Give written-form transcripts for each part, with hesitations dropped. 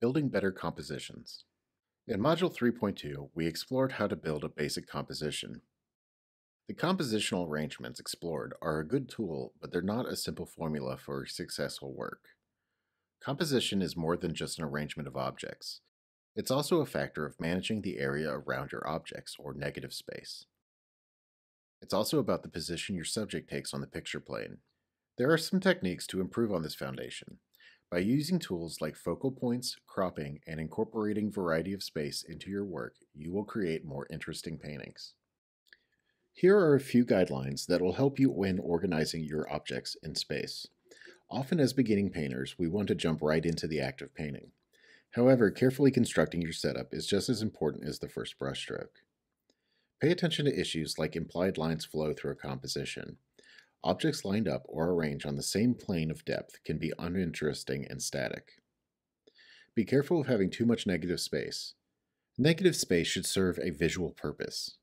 Building better compositions. In Module 3.2, we explored how to build a basic composition. The compositional arrangements explored are a good tool, but they're not a simple formula for successful work. Composition is more than just an arrangement of objects. It's also a factor of managing the area around your objects, or negative space. It's also about the position your subject takes on the picture plane. There are some techniques to improve on this foundation. By using tools like focal points, cropping, and incorporating variety of space into your work, you will create more interesting paintings. Here are a few guidelines that will help you when organizing your objects in space. Often as beginning painters, we want to jump right into the act of painting. However, carefully constructing your setup is just as important as the first brushstroke. Pay attention to issues like implied lines flow through a composition. Objects lined up or arranged on the same plane of depth can be uninteresting and static. Be careful of having too much negative space. Negative space should serve a visual purpose.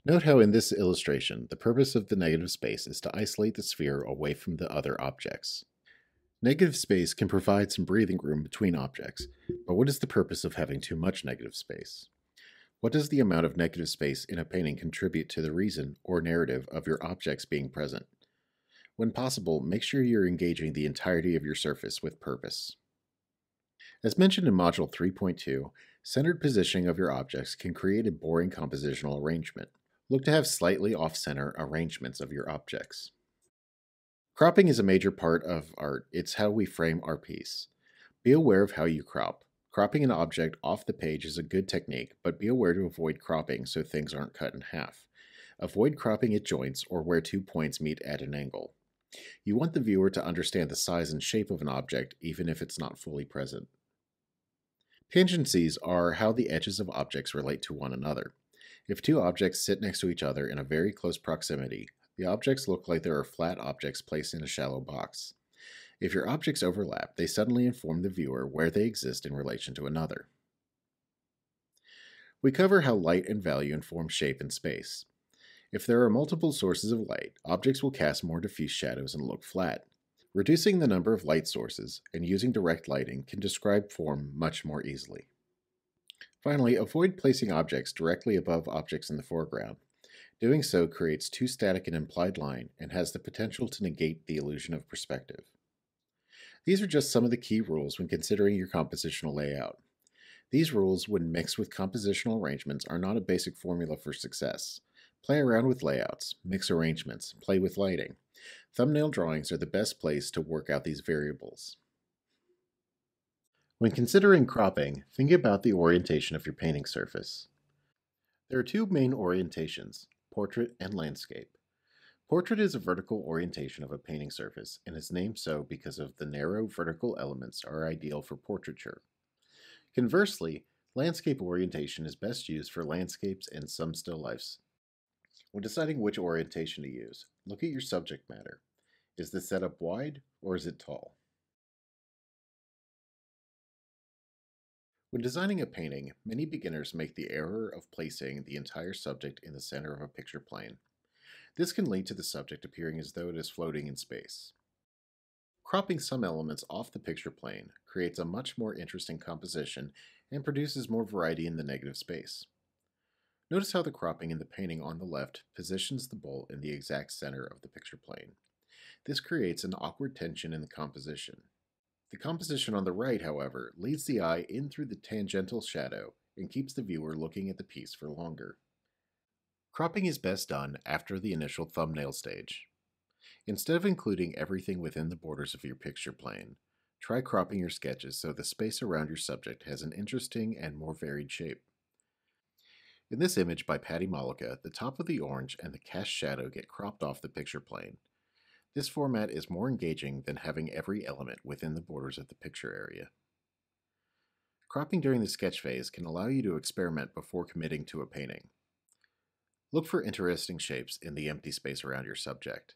Note how in this illustration, the purpose of the negative space is to isolate the sphere away from the other objects. Negative space can provide some breathing room between objects, but what is the purpose of having too much negative space? What does the amount of negative space in a painting contribute to the reason or narrative of your objects being present? When possible, make sure you're engaging the entirety of your surface with purpose. As mentioned in Module 3.2, centered positioning of your objects can create a boring compositional arrangement. Look to have slightly off-center arrangements of your objects. Cropping is a major part of art. It's how we frame our piece. Be aware of how you crop. Cropping an object off the page is a good technique, but be aware to avoid cropping so things aren't cut in half. Avoid cropping at joints or where 2 points meet at an angle. You want the viewer to understand the size and shape of an object even if it's not fully present. Tangencies are how the edges of objects relate to one another. If two objects sit next to each other in a very close proximity, the objects look like there are flat objects placed in a shallow box. If your objects overlap, they suddenly inform the viewer where they exist in relation to another. We cover how light and value inform shape and space. If there are multiple sources of light, objects will cast more diffuse shadows and look flat. Reducing the number of light sources and using direct lighting can describe form much more easily. Finally, avoid placing objects directly above objects in the foreground. Doing so creates too static an implied line and has the potential to negate the illusion of perspective. These are just some of the key rules when considering your compositional layout. These rules, when mixed with compositional arrangements, are not a basic formula for success. Play around with layouts, mix arrangements, play with lighting. Thumbnail drawings are the best place to work out these variables. When considering cropping, think about the orientation of your painting surface. There are two main orientations, portrait and landscape. Portrait is a vertical orientation of a painting surface and is named so because of the narrow vertical elements are ideal for portraiture. Conversely, landscape orientation is best used for landscapes and some still lifes. When deciding which orientation to use, look at your subject matter. Is the setup wide or is it tall? When designing a painting, many beginners make the error of placing the entire subject in the center of a picture plane. This can lead to the subject appearing as though it is floating in space. Cropping some elements off the picture plane creates a much more interesting composition and produces more variety in the negative space. Notice how the cropping in the painting on the left positions the bowl in the exact center of the picture plane. This creates an awkward tension in the composition. The composition on the right, however, leads the eye in through the tangential shadow and keeps the viewer looking at the piece for longer. Cropping is best done after the initial thumbnail stage. Instead of including everything within the borders of your picture plane, try cropping your sketches so the space around your subject has an interesting and more varied shape. In this image by Patty Malika, the top of the orange and the cast shadow get cropped off the picture plane. This format is more engaging than having every element within the borders of the picture area. Cropping during the sketch phase can allow you to experiment before committing to a painting. Look for interesting shapes in the empty space around your subject.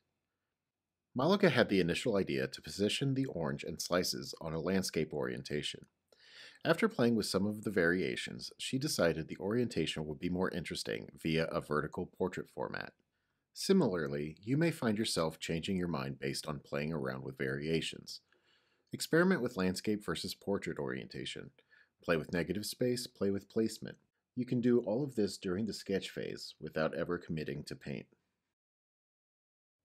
Malika had the initial idea to position the orange and slices on a landscape orientation. After playing with some of the variations, she decided the orientation would be more interesting via a vertical portrait format. Similarly, you may find yourself changing your mind based on playing around with variations. Experiment with landscape versus portrait orientation. Play with negative space, play with placement. You can do all of this during the sketch phase without ever committing to paint.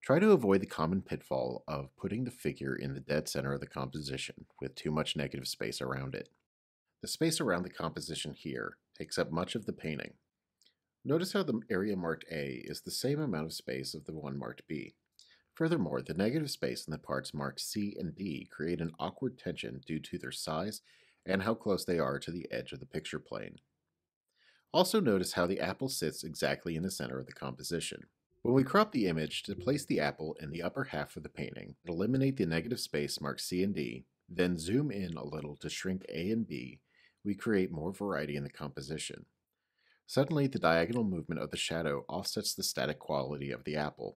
Try to avoid the common pitfall of putting the figure in the dead center of the composition with too much negative space around it. The space around the composition here takes up much of the painting. Notice how the area marked A is the same amount of space of the one marked B. Furthermore, the negative space in the parts marked C and D create an awkward tension due to their size and how close they are to the edge of the picture plane. Also notice how the apple sits exactly in the center of the composition. When we crop the image to place the apple in the upper half of the painting, eliminate the negative space marked C and D, then zoom in a little to shrink A and B, we create more variety in the composition. Suddenly, the diagonal movement of the shadow offsets the static quality of the apple.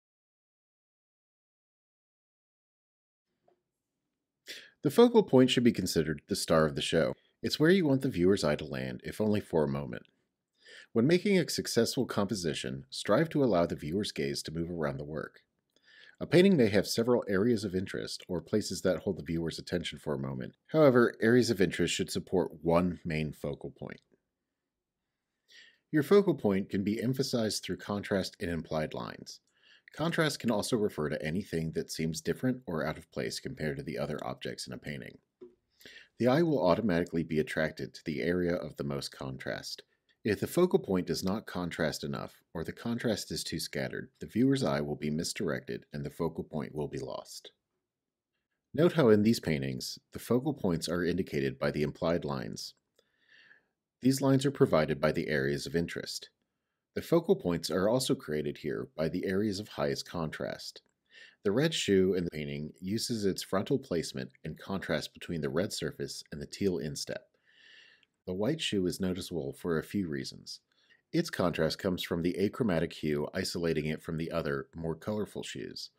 The focal point should be considered the star of the show. It's where you want the viewer's eye to land, if only for a moment. When making a successful composition, strive to allow the viewer's gaze to move around the work. A painting may have several areas of interest, or places that hold the viewer's attention for a moment. However, areas of interest should support one main focal point. Your focal point can be emphasized through contrast and implied lines. Contrast can also refer to anything that seems different or out of place compared to the other objects in a painting. The eye will automatically be attracted to the area of the most contrast. If the focal point does not contrast enough, or the contrast is too scattered, the viewer's eye will be misdirected and the focal point will be lost. Note how in these paintings, the focal points are indicated by the implied lines. These lines are provided by the areas of interest. The focal points are also created here by the areas of highest contrast. The red shoe in the painting uses its frontal placement and contrast between the red surface and the teal instep. The white shoe is noticeable for a few reasons. Its contrast comes from the achromatic hue isolating it from the other, more colorful shoes.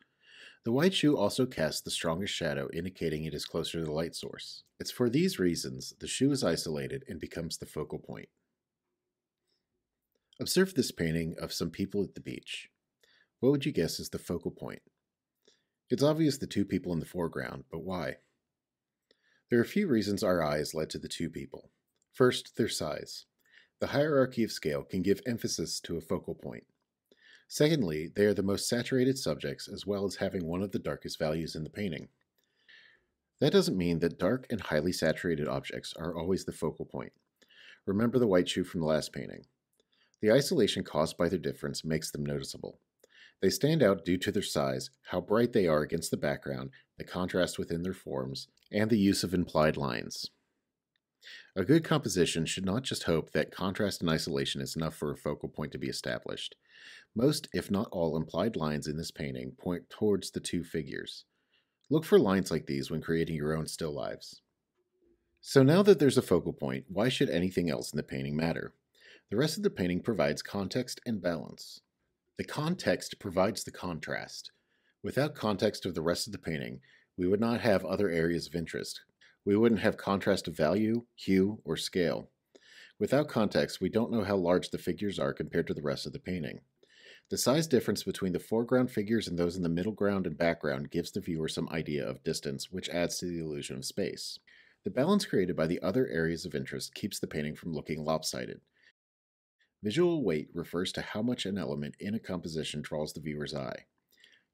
The white shoe also casts the strongest shadow, indicating it is closer to the light source. It's for these reasons the shoe is isolated and becomes the focal point. Observe this painting of some people at the beach. What would you guess is the focal point? It's obvious the two people in the foreground, but why? There are a few reasons our eyes led to the two people. First, their size. The hierarchy of scale can give emphasis to a focal point. Secondly, they are the most saturated subjects as well as having one of the darkest values in the painting. That doesn't mean that dark and highly saturated objects are always the focal point. Remember the white shoe from the last painting. The isolation caused by their difference makes them noticeable. They stand out due to their size, how bright they are against the background, the contrast within their forms, and the use of implied lines. A good composition should not just hope that contrast and isolation is enough for a focal point to be established. Most, if not all, implied lines in this painting point towards the two figures. Look for lines like these when creating your own still lives. So now that there's a focal point, why should anything else in the painting matter? The rest of the painting provides context and balance. The context provides the contrast. Without context of the rest of the painting, we would not have other areas of interest. We wouldn't have contrast of value, hue, or scale. Without context, we don't know how large the figures are compared to the rest of the painting. The size difference between the foreground figures and those in the middle ground and background gives the viewer some idea of distance, which adds to the illusion of space. The balance created by the other areas of interest keeps the painting from looking lopsided. Visual weight refers to how much an element in a composition draws the viewer's eye.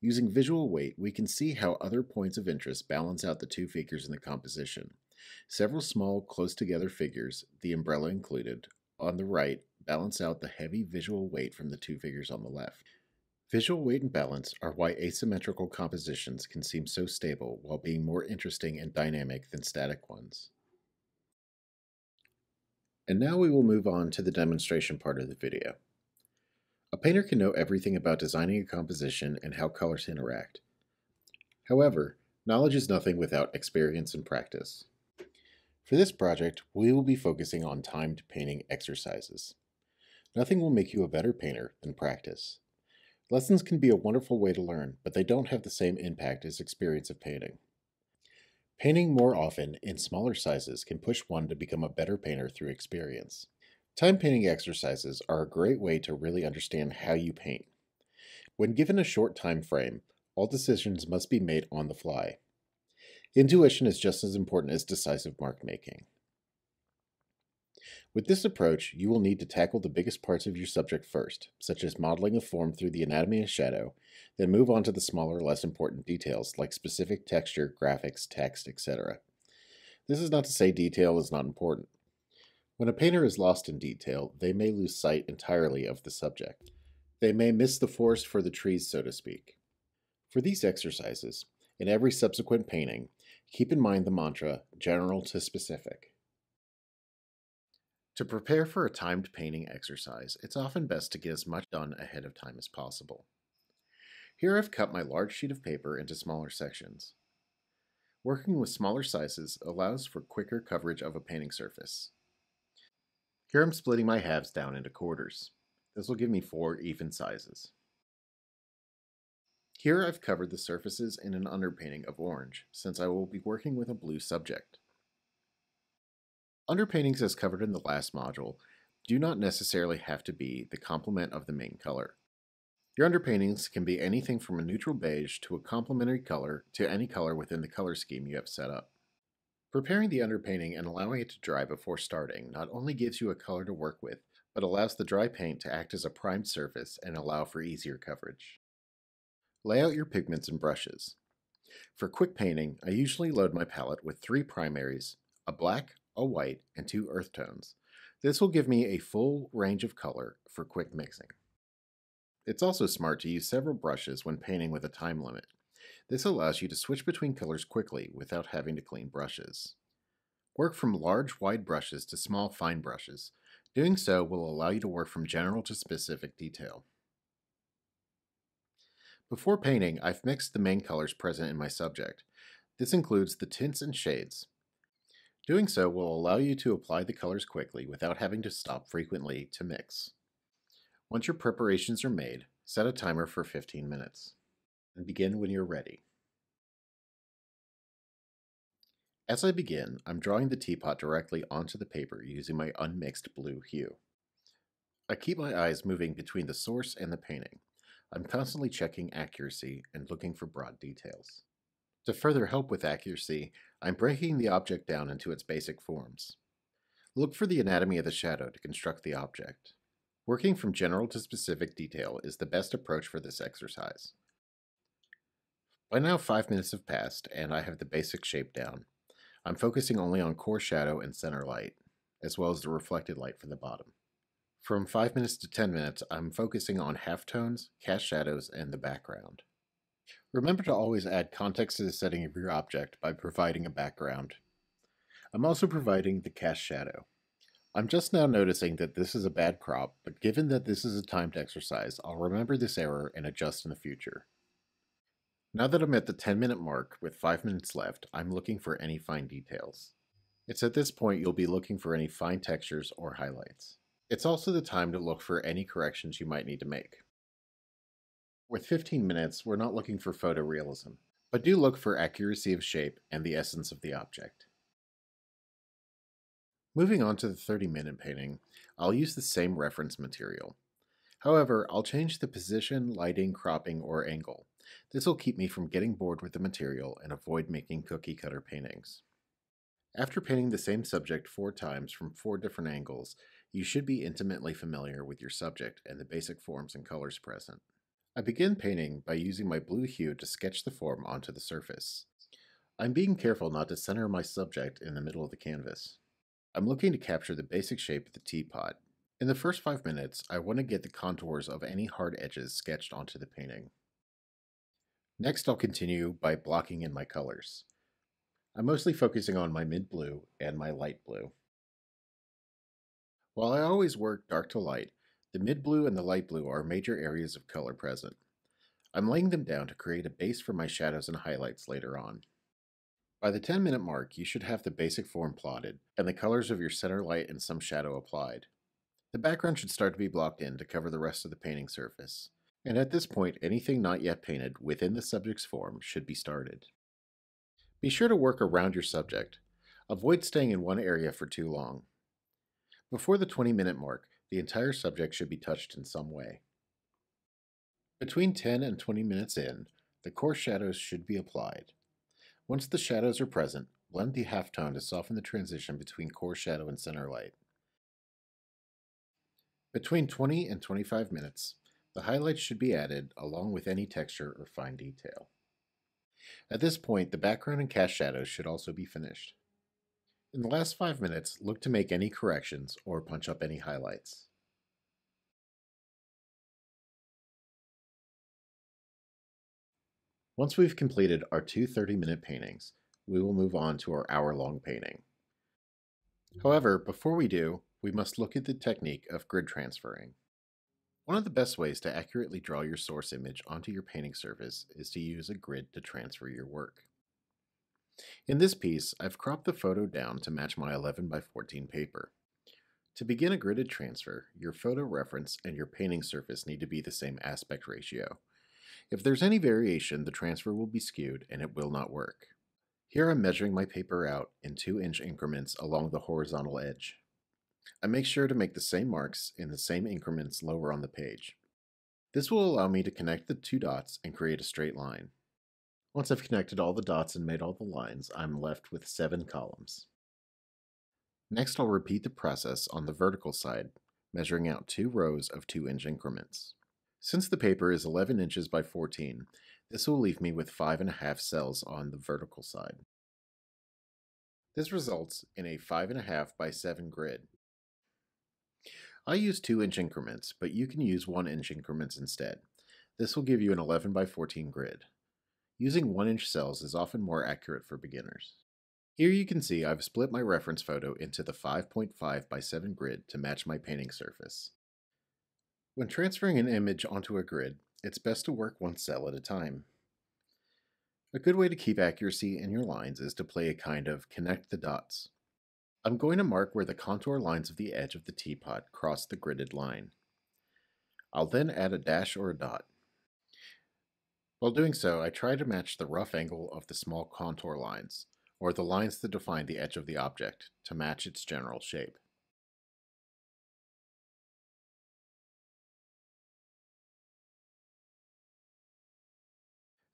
Using visual weight, we can see how other points of interest balance out the two figures in the composition. Several small, close-together figures, the umbrella included, on the right balance out the heavy visual weight from the two figures on the left. Visual weight and balance are why asymmetrical compositions can seem so stable while being more interesting and dynamic than static ones. And now we will move on to the demonstration part of the video. A painter can know everything about designing a composition and how colors interact. However, knowledge is nothing without experience and practice. For this project, we will be focusing on timed painting exercises. Nothing will make you a better painter than practice. Lessons can be a wonderful way to learn, but they don't have the same impact as experience of painting. Painting more often in smaller sizes can push one to become a better painter through experience. Time painting exercises are a great way to really understand how you paint. When given a short time frame, all decisions must be made on the fly. Intuition is just as important as decisive mark making. With this approach, you will need to tackle the biggest parts of your subject first, such as modeling a form through the anatomy of shadow, then move on to the smaller, less important details like specific texture, graphics, text, etc. This is not to say detail is not important. When a painter is lost in detail, they may lose sight entirely of the subject. They may miss the forest for the trees, so to speak. For these exercises, in every subsequent painting, keep in mind the mantra, general to specific. To prepare for a timed painting exercise, it's often best to get as much done ahead of time as possible. Here I've cut my large sheet of paper into smaller sections. Working with smaller sizes allows for quicker coverage of a painting surface. Here I'm splitting my halves down into quarters. This will give me 4 even sizes. Here I've covered the surfaces in an underpainting of orange, since I will be working with a blue subject. Underpaintings, as covered in the last module, do not necessarily have to be the complement of the main color. Your underpaintings can be anything from a neutral beige to a complementary color to any color within the color scheme you have set up. Preparing the underpainting and allowing it to dry before starting not only gives you a color to work with, but allows the dry paint to act as a primed surface and allow for easier coverage. Lay out your pigments and brushes. For quick painting, I usually load my palette with 3 primaries, a black, a white, and 2 earth tones. This will give me a full range of color for quick mixing. It's also smart to use several brushes when painting with a time limit. This allows you to switch between colors quickly without having to clean brushes. Work from large, wide brushes to small, fine brushes. Doing so will allow you to work from general to specific detail. Before painting, I've mixed the main colors present in my subject. This includes the tints and shades. Doing so will allow you to apply the colors quickly without having to stop frequently to mix. Once your preparations are made, set a timer for 15 minutes and begin when you're ready. As I begin, I'm drawing the teapot directly onto the paper using my unmixed blue hue. I keep my eyes moving between the source and the painting. I'm constantly checking accuracy and looking for broad details. To further help with accuracy, I'm breaking the object down into its basic forms. Look for the anatomy of the shadow to construct the object. Working from general to specific detail is the best approach for this exercise. By now 5 minutes have passed and I have the basic shape down. I'm focusing only on core shadow and center light, as well as the reflected light from the bottom. From 5 minutes to 10 minutes, I'm focusing on halftones, cast shadows, and the background. Remember to always add context to the setting of your object by providing a background. I'm also providing the cast shadow. I'm just now noticing that this is a bad crop, but given that this is a timed exercise, I'll remember this error and adjust in the future. Now that I'm at the 10-minute mark with 5 minutes left, I'm looking for any fine details. It's at this point you'll be looking for any fine textures or highlights. It's also the time to look for any corrections you might need to make. With 15 minutes, we're not looking for photorealism, but do look for accuracy of shape and the essence of the object. Moving on to the 30-minute painting, I'll use the same reference material. However, I'll change the position, lighting, cropping, or angle. This will keep me from getting bored with the material and avoid making cookie-cutter paintings. After painting the same subject 4 times from 4 different angles, you should be intimately familiar with your subject and the basic forms and colors present. I begin painting by using my blue hue to sketch the form onto the surface. I'm being careful not to center my subject in the middle of the canvas. I'm looking to capture the basic shape of the teapot. In the first 5 minutes, I want to get the contours of any hard edges sketched onto the painting. Next, I'll continue by blocking in my colors. I'm mostly focusing on my mid-blue and my light blue. While I always work dark to light, the mid-blue and the light blue are major areas of color present. I'm laying them down to create a base for my shadows and highlights later on. By the 10-minute mark, you should have the basic form plotted, and the colors of your center light and some shadow applied. The background should start to be blocked in to cover the rest of the painting surface, and at this point, anything not yet painted within the subject's form should be started. Be sure to work around your subject. Avoid staying in one area for too long. Before the 20-minute mark, the entire subject should be touched in some way. Between 10 and 20 minutes in, the coarse shadows should be applied. Once the shadows are present, blend the halftone to soften the transition between core shadow and center light. Between 20 and 25 minutes, the highlights should be added along with any texture or fine detail. At this point, the background and cast shadows should also be finished. In the last 5 minutes, look to make any corrections or punch up any highlights. Once we've completed our two 30-minute paintings, we will move on to our hour-long painting. However, before we do, we must look at the technique of grid transferring. One of the best ways to accurately draw your source image onto your painting surface is to use a grid to transfer your work. In this piece, I've cropped the photo down to match my 11 by 14 paper. To begin a gridded transfer, your photo reference and your painting surface need to be the same aspect ratio. If there's any variation, the transfer will be skewed and it will not work. Here I'm measuring my paper out in 2-inch increments along the horizontal edge. I make sure to make the same marks in the same increments lower on the page. This will allow me to connect the two dots and create a straight line. Once I've connected all the dots and made all the lines, I'm left with 7 columns. Next, I'll repeat the process on the vertical side, measuring out 2 rows of 2-inch increments. Since the paper is 11 inches by 14, this will leave me with 5.5 cells on the vertical side. This results in a 5.5 by 7 grid. I use 2-inch increments, but you can use 1-inch increments instead. This will give you an 11 by 14 grid. Using 1-inch cells is often more accurate for beginners. Here you can see I've split my reference photo into the 5.5 by 7 grid to match my painting surface. When transferring an image onto a grid, it's best to work one cell at a time. A good way to keep accuracy in your lines is to play a kind of connect the dots. I'm going to mark where the contour lines of the edge of the teapot cross the gridded line. I'll then add a dash or a dot. While doing so, I try to match the rough angle of the small contour lines, or the lines that define the edge of the object, to match its general shape.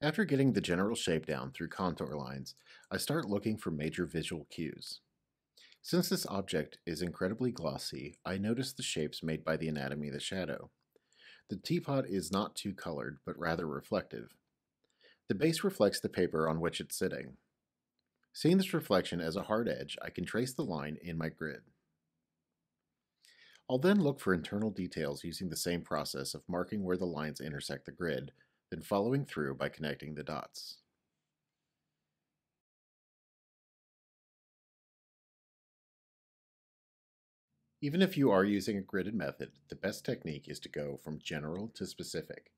After getting the general shape down through contour lines, I start looking for major visual cues. Since this object is incredibly glossy, I notice the shapes made by the anatomy of the shadow. The teapot is not too colored, but rather reflective. The base reflects the paper on which it's sitting. Seeing this reflection as a hard edge, I can trace the line in my grid. I'll then look for internal details using the same process of marking where the lines intersect the grid, then following through by connecting the dots. Even if you are using a gridded method, the best technique is to go from general to specific,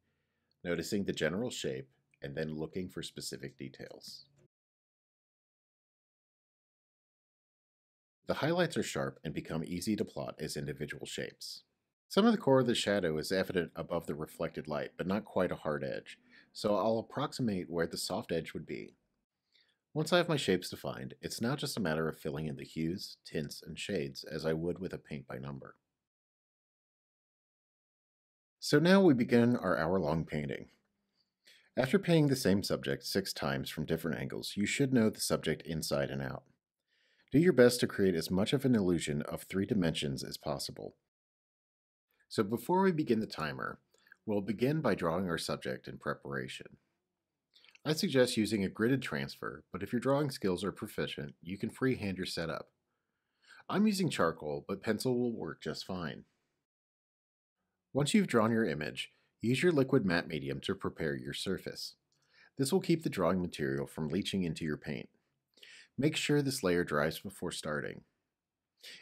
noticing the general shape and then looking for specific details. The highlights are sharp and become easy to plot as individual shapes. Some of the core of the shadow is evident above the reflected light, but not quite a hard edge, so I'll approximate where the soft edge would be. Once I have my shapes defined, it's now just a matter of filling in the hues, tints, and shades as I would with a paint by number. So now we begin our hour-long painting. After painting the same subject 6 times from different angles, you should know the subject inside and out. Do your best to create as much of an illusion of 3 dimensions as possible. So before we begin the timer, we'll begin by drawing our subject in preparation. I suggest using a gridded transfer, but if your drawing skills are proficient, you can freehand your setup. I'm using charcoal, but pencil will work just fine. Once you've drawn your image, use your liquid matte medium to prepare your surface. This will keep the drawing material from leaching into your paint. Make sure this layer dries before starting.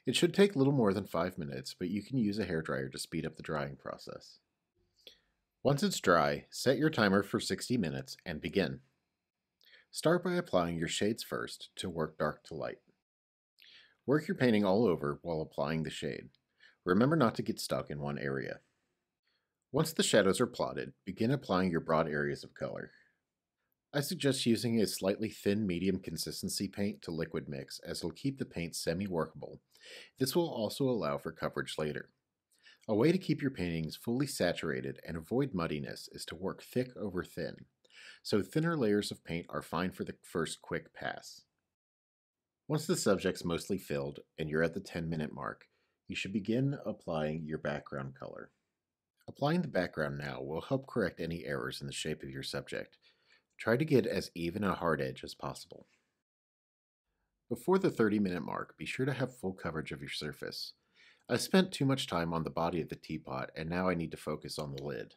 It should take little more than 5 minutes, but you can use a hairdryer to speed up the drying process. Once it's dry, set your timer for 60 minutes and begin. Start by applying your shades first to work dark to light. Work your painting all over while applying the shade. Remember not to get stuck in one area. Once the shadows are plotted, begin applying your broad areas of color. I suggest using a slightly thin medium consistency paint to liquid mix, as it'll keep the paint semi-workable. This will also allow for coverage later. A way to keep your paintings fully saturated and avoid muddiness is to work thick over thin. so thinner layers of paint are fine for the first quick pass. Once the subject's mostly filled and you're at the 10-minute mark, you should begin applying your background color. Applying the background now will help correct any errors in the shape of your subject. Try to get as even a hard edge as possible. Before the 30-minute mark, be sure to have full coverage of your surface. I spent too much time on the body of the teapot, and now I need to focus on the lid.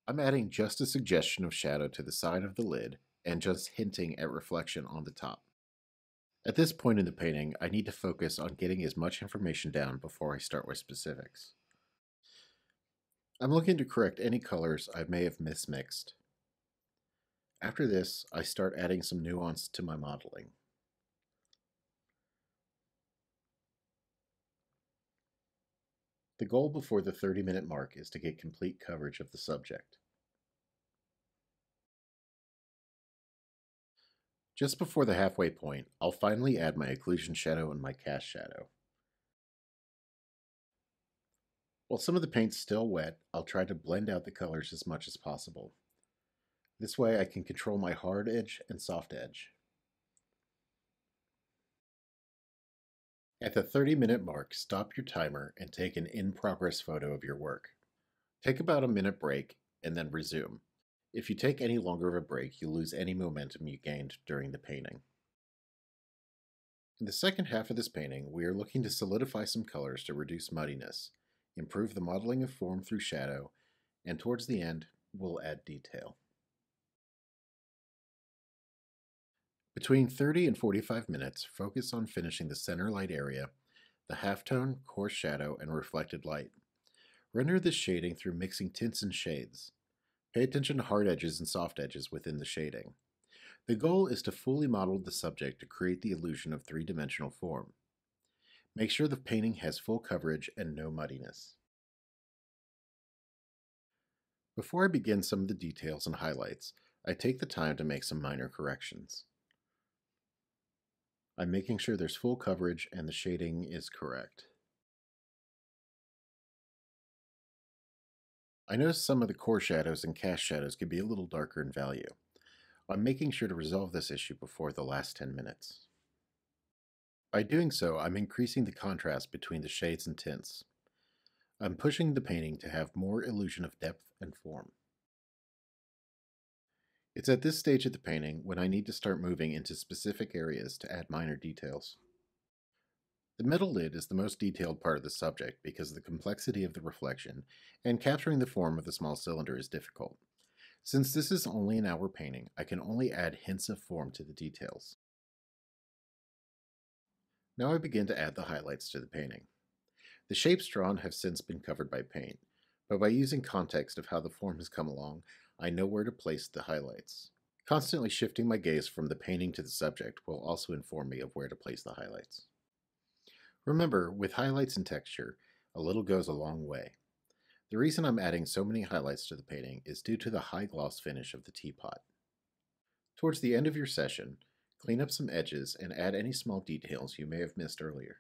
I'm adding just a suggestion of shadow to the side of the lid and just hinting at reflection on the top. At this point in the painting, I need to focus on getting as much information down before I start with specifics. I'm looking to correct any colors I may have mismixed. After this, I start adding some nuance to my modeling. The goal before the 30-minute mark is to get complete coverage of the subject. Just before the halfway point, I'll finally add my occlusion shadow and my cast shadow. While some of the paint's still wet, I'll try to blend out the colors as much as possible. This way I can control my hard edge and soft edge. At the 30-minute mark, stop your timer and take an in-progress photo of your work. Take about a minute break and then resume. If you take any longer of a break, you'll lose any momentum you gained during the painting. In the second half of this painting, we are looking to solidify some colors to reduce muddiness, improve the modeling of form through shadow, and towards the end, we'll add detail. Between 30 and 45 minutes, focus on finishing the center light area, the halftone, coarse shadow, and reflected light. Render this shading through mixing tints and shades. Pay attention to hard edges and soft edges within the shading. The goal is to fully model the subject to create the illusion of three-dimensional form. Make sure the painting has full coverage and no muddiness. Before I begin some of the details and highlights, I take the time to make some minor corrections. I'm making sure there's full coverage and the shading is correct. I noticed some of the core shadows and cast shadows can be a little darker in value. I'm making sure to resolve this issue before the last 10 minutes. By doing so, I'm increasing the contrast between the shades and tints. I'm pushing the painting to have more illusion of depth and form. It's at this stage of the painting when I need to start moving into specific areas to add minor details. The metal lid is the most detailed part of the subject because of the complexity of the reflection, and capturing the form of the small cylinder is difficult. Since this is only an hour painting, I can only add hints of form to the details. Now I begin to add the highlights to the painting. The shapes drawn have since been covered by paint, but by using context of how the form has come along, I know where to place the highlights. Constantly shifting my gaze from the painting to the subject will also inform me of where to place the highlights. Remember, with highlights and texture, a little goes a long way. The reason I'm adding so many highlights to the painting is due to the high gloss finish of the teapot. Towards the end of your session, clean up some edges and add any small details you may have missed earlier.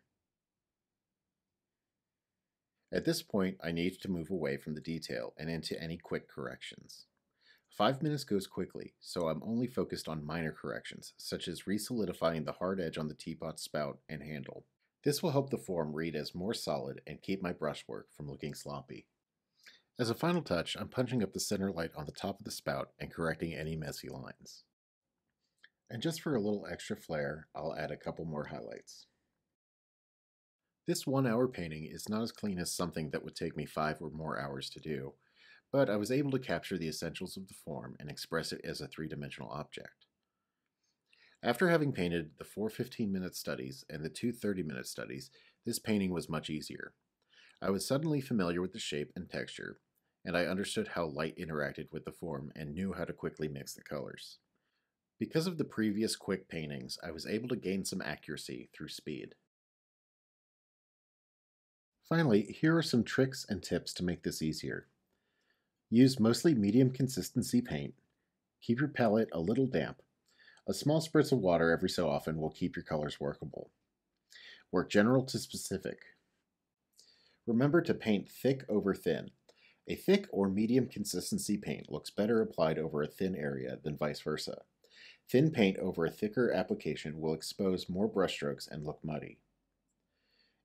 At this point, I need to move away from the detail and into any quick corrections. 5 minutes goes quickly, so I'm only focused on minor corrections, such as re-solidifying the hard edge on the teapot's spout and handle. This will help the form read as more solid and keep my brushwork from looking sloppy. As a final touch, I'm punching up the center light on the top of the spout and correcting any messy lines. And just for a little extra flair, I'll add a couple more highlights. This 1 hour painting is not as clean as something that would take me 5 or more hours to do, but I was able to capture the essentials of the form and express it as a three-dimensional object. After having painted the 4 15-minute studies and the 2 30-minute studies, this painting was much easier. I was suddenly familiar with the shape and texture, and I understood how light interacted with the form and knew how to quickly mix the colors. Because of the previous quick paintings, I was able to gain some accuracy through speed. Finally, here are some tricks and tips to make this easier. Use mostly medium consistency paint. Keep your palette a little damp. A small spritz of water every so often will keep your colors workable. Work general to specific. Remember to paint thick over thin. A thick or medium consistency paint looks better applied over a thin area than vice versa. Thin paint over a thicker application will expose more brushstrokes and look muddy.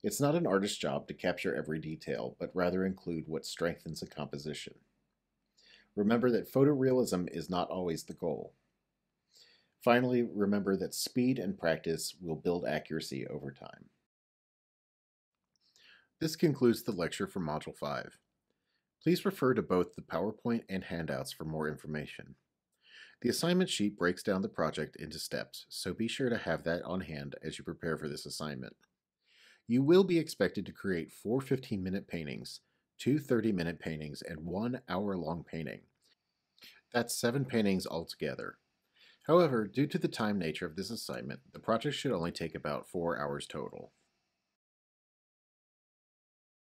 It's not an artist's job to capture every detail, but rather include what strengthens a composition. Remember that photorealism is not always the goal. Finally, remember that speed and practice will build accuracy over time. This concludes the lecture for Module 5. Please refer to both the PowerPoint and handouts for more information. The assignment sheet breaks down the project into steps, so be sure to have that on hand as you prepare for this assignment. You will be expected to create 4 15-minute paintings, 2 30-minute paintings, and 1 hour-long painting. That's 7 paintings altogether. However, due to the time nature of this assignment, the project should only take about 4 hours total.